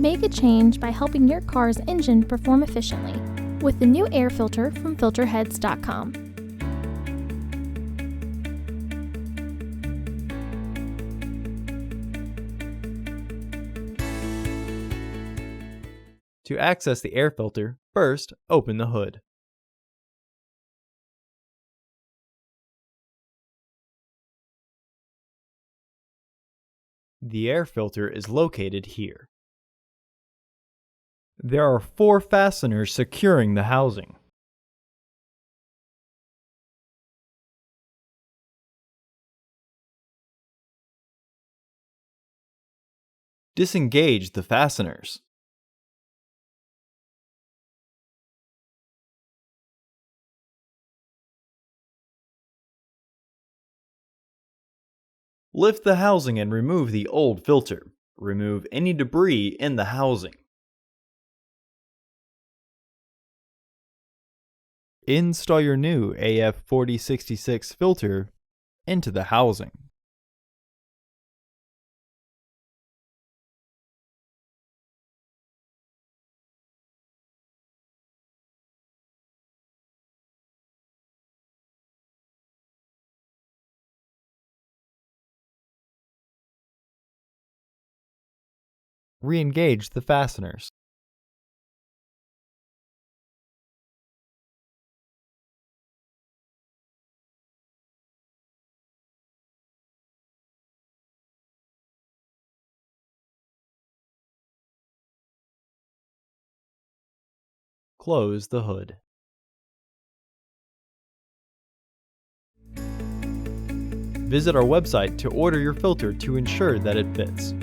Make a change by helping your car's engine perform efficiently with the new air filter from Filterheads.com. To access the air filter, first open the hood. The air filter is located here. There are 4 fasteners securing the housing. Disengage the fasteners. Lift the housing and remove the old filter. Remove any debris in the housing. Install your new AF4066 filter into the housing. Re-engage the fasteners. Close the hood. Visit our website to order your filter to ensure that it fits.